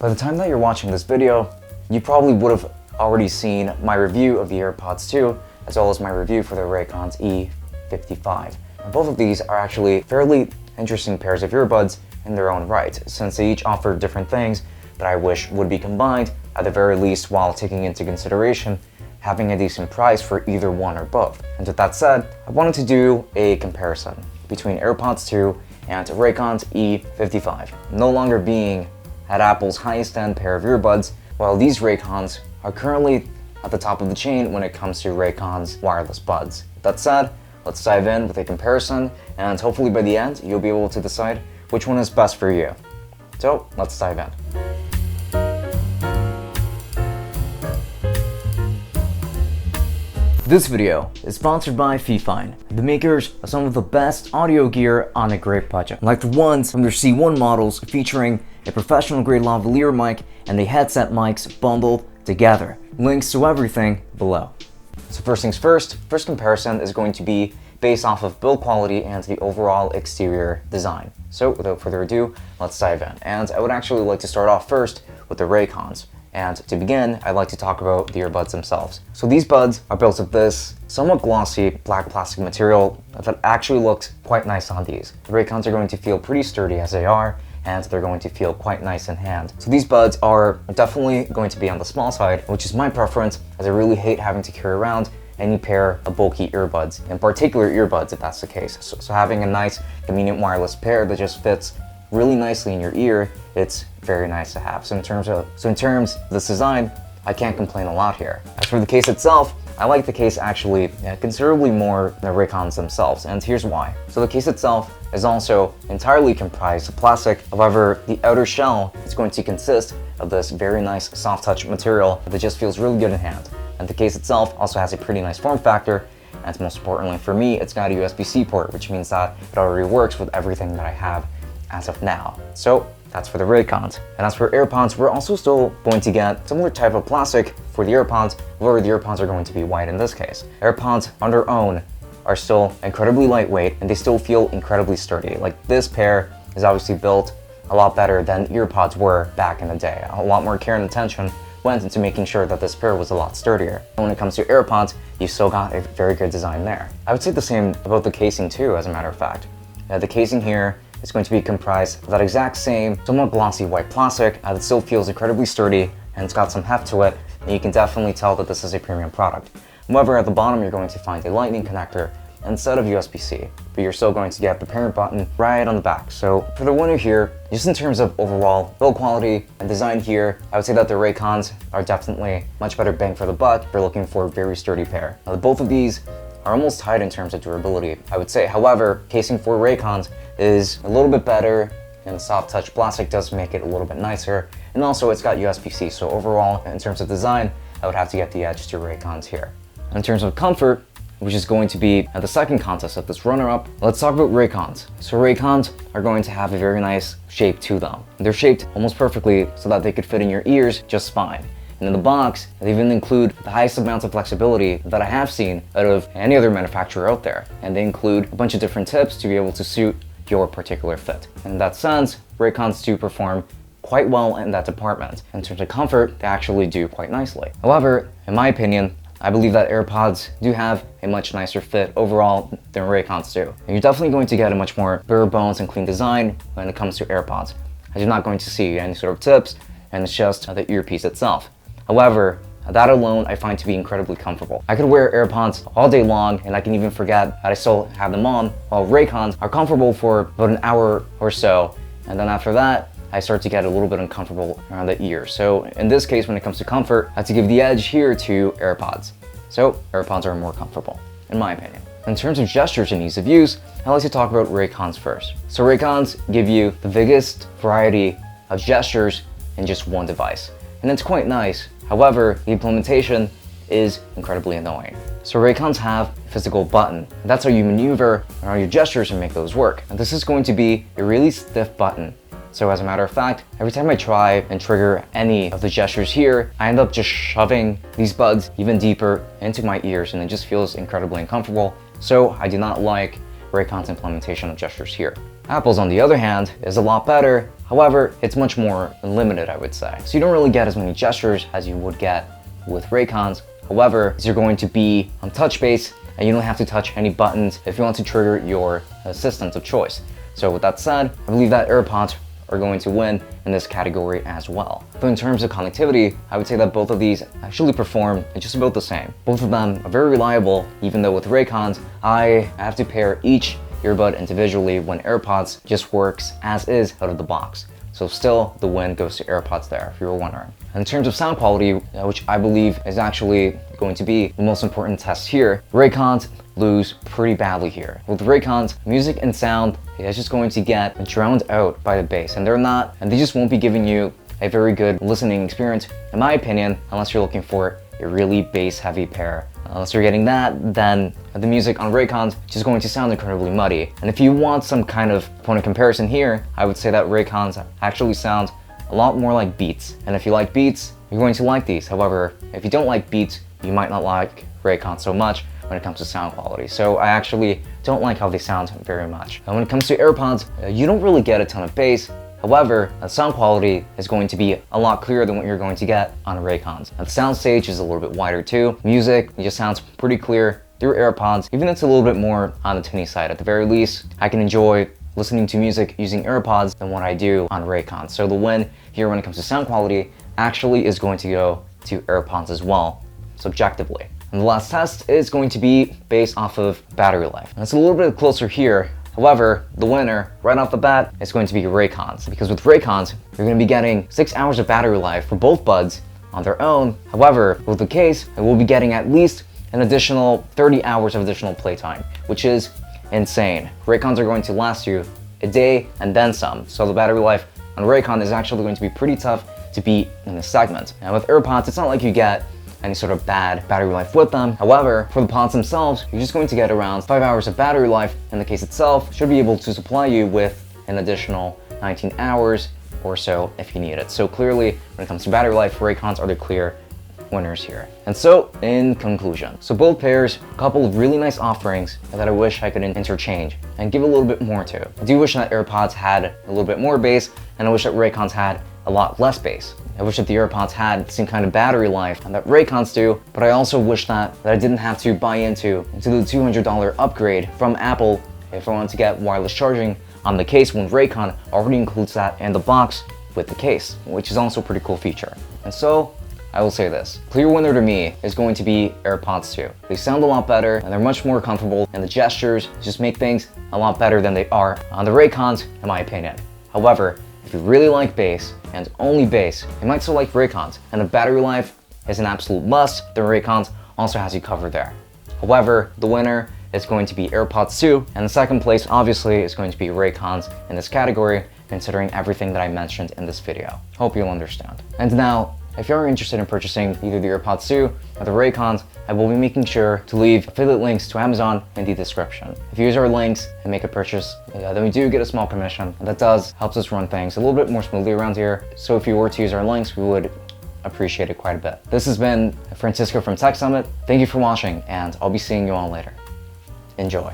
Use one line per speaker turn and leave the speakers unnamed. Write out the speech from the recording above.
By the time that you're watching this video, you probably would have already seen my review of the AirPods 2, as well as my review for the Raycon E55. And both of these are actually fairly interesting pairs of earbuds in their own right, since they each offer different things that I wish would be combined, at the very least while taking into consideration having a decent price for either one or both. And with that said, I wanted to do a comparison between AirPods 2 and Raycon's E55, no longer being at Apple's highest end pair of earbuds, while these Raycons are currently at the top of the chain when it comes to Raycon's wireless buds. With that said, let's dive in with a comparison, and hopefully by the end, you'll be able to decide which one is best for you. So, let's dive in. This video is sponsored by Fifine, the makers of some of the best audio gear on a great budget, like the ones from their C1 models featuring a professional grade lavalier mic and the headset mics bundled together. Links to everything below. So first things first comparison is going to be based off of build quality and the overall exterior design. So without further ado, let's dive in. And I would actually like to start off first with the Raycons. And to begin, I'd like to talk about the earbuds themselves. So these buds are built of this somewhat glossy black plastic material that actually looks quite nice on these. The Raycons are going to feel pretty sturdy as they are, and they're going to feel quite nice in hand. So these buds are definitely going to be on the small side, which is my preference, as I really hate having to carry around any pair of bulky earbuds, in particular earbuds if that's the case. So having a nice, convenient wireless pair that just fits really nicely in your ear, it's very nice to have. So in terms of this design, I can't complain a lot here. As for the case itself, I like the case actually considerably more than the Raycons themselves, and here's why. So the case itself is also entirely comprised of plastic. However, the outer shell is going to consist of this very nice soft touch material that just feels really good in hand. And the case itself also has a pretty nice form factor, and most importantly for me, it's got a USB-C port, which means that it already works with everything that I have as of now. So that's for the Raycons. And as for AirPods, we're also still going to get similar type of plastic for the AirPods, however the AirPods are going to be white in this case. AirPods on their own are still incredibly lightweight, and they still feel incredibly sturdy. Like, this pair is obviously built a lot better than EarPods were back in the day. A lot more care and attention went into making sure that this pair was a lot sturdier. When it comes to AirPods, you still got a very good design there. I would say the same about the casing too, as a matter of fact. The casing here is going to be comprised of that exact same somewhat glossy white plastic that still feels incredibly sturdy, and it's got some heft to it, and you can definitely tell that this is a premium product. However, at the bottom you're going to find a lightning connector instead of USB-C, but you're still going to get the parent button right on the back. So for the winner here, just in terms of overall build quality and design here, I would say that the Raycons are definitely much better bang for the buck if you're looking for a very sturdy pair. Now, both of these are almost tied in terms of durability, I would say. However, casing for Raycons is a little bit better, and the soft touch plastic does make it a little bit nicer, and also it's got USB-C, so overall, in terms of design, I would have to get the edge to Raycons here. In terms of comfort, which is going to be the second contest of this runner-up, let's talk about Raycons. So Raycons are going to have a very nice shape to them. They're shaped almost perfectly so that they could fit in your ears just fine. And in the box, they even include the highest amounts of flexibility that I have seen out of any other manufacturer out there. And they include a bunch of different tips to be able to suit your particular fit. In that sense, Raycons do perform quite well in that department. In terms of comfort, they actually do quite nicely. However, in my opinion, I believe that AirPods do have a much nicer fit overall than Raycons do. And you're definitely going to get a much more bare bones and clean design when it comes to AirPods, as you're not going to see any sort of tips, and it's just the earpiece itself. However, that alone I find to be incredibly comfortable. I could wear AirPods all day long and I can even forget that I still have them on, while Raycons are comfortable for about an hour or so, and then after that, I start to get a little bit uncomfortable around the ear. So in this case, when it comes to comfort, I have to give the edge here to AirPods. So AirPods are more comfortable, in my opinion. In terms of gestures and ease of use, I like to talk about Raycons first. So Raycons give you the biggest variety of gestures in just one device, and it's quite nice. However, the implementation is incredibly annoying. So Raycons have a physical button. That's how you maneuver around your gestures and make those work. And this is going to be a really stiff button. So as a matter of fact, every time I try and trigger any of the gestures here, I end up just shoving these buds even deeper into my ears, and it just feels incredibly uncomfortable. So I do not like Raycon's implementation of gestures here. Apple's, on the other hand, is a lot better. However, it's much more limited, I would say. So you don't really get as many gestures as you would get with Raycons. However, you're going to be on touch-based, and you don't have to touch any buttons if you want to trigger your assistant of choice. So with that said, I believe that AirPods are going to win in this category as well. But in terms of connectivity, I would say that both of these actually perform just about the same. Both of them are very reliable, even though with Raycons, I have to pair each earbud individually when AirPods just works as is out of the box. So still, the win goes to AirPods there, if you were wondering. In terms of sound quality, which I believe is actually going to be the most important test here, Raycons lose pretty badly here. With Raycons, music and sound is just going to get drowned out by the bass, and they just won't be giving you a very good listening experience, in my opinion, unless you're looking for a really bass-heavy pair. Unless you're getting that, then the music on Raycons is just going to sound incredibly muddy. And if you want some kind of point of comparison here, I would say that Raycons actually sound a lot more like Beats. And if you like Beats, you're going to like these. However, if you don't like Beats, you might not like Raycons so much when it comes to sound quality. So I actually don't like how they sound very much. And when it comes to AirPods, you don't really get a ton of bass. However, the sound quality is going to be a lot clearer than what you're going to get on Raycons. And the sound stage is a little bit wider too. Music, it just sounds pretty clear through AirPods, even if it's a little bit more on the tinny side. At the very least, I can enjoy listening to music using AirPods than what I do on Raycons. So the win here when it comes to sound quality actually is going to go to AirPods as well, subjectively. And the last test is going to be based off of battery life. And it's a little bit closer here. However, the winner, right off the bat, is going to be Raycons. Because with Raycons, you're going to be getting 6 hours of battery life for both buds on their own. However, with the case, it will be getting at least an additional 30 hours of additional playtime, which is insane. Raycons are going to last you a day and then some. So the battery life on Raycon is actually going to be pretty tough to beat in this segment. And with AirPods, it's not like you get any sort of bad battery life with them. However, for the pods themselves, you're just going to get around 5 hours of battery life, and the case itself should be able to supply you with an additional 19 hours or so if you need it. So clearly, when it comes to battery life, Raycons are the clear winners here. And so, in conclusion, so both pairs, a couple of really nice offerings that I wish I could interchange and give a little bit more to. I do wish that AirPods had a little bit more bass, and I wish that Raycons had a lot less bass. I wish that the AirPods had the same kind of battery life that Raycons do, but I also wish that I didn't have to buy into the $200 upgrade from Apple if I wanted to get wireless charging on the case when Raycon already includes that in the box with the case, which is also a pretty cool feature. And so, I will say this, clear winner to me is going to be AirPods 2. They sound a lot better and they're much more comfortable, and the gestures just make things a lot better than they are on the Raycons, in my opinion. However, if you really like bass, and only bass, you might still like Raycons, and the battery life is an absolute must, then Raycons also has you covered there. However, the winner is going to be AirPods 2, and the second place obviously is going to be Raycons in this category, considering everything that I mentioned in this video. Hope you'll understand. And now, if you're interested in purchasing either the AirPods 2 or the Raycons, I will be making sure to leave affiliate links to Amazon in the description. If you use our links and make a purchase, then we do get a small commission, and that helps us run things a little bit more smoothly around here. So if you were to use our links, we would appreciate it quite a bit. This has been Francisco from Tech Summit. Thank you for watching, and I'll be seeing you all later. Enjoy.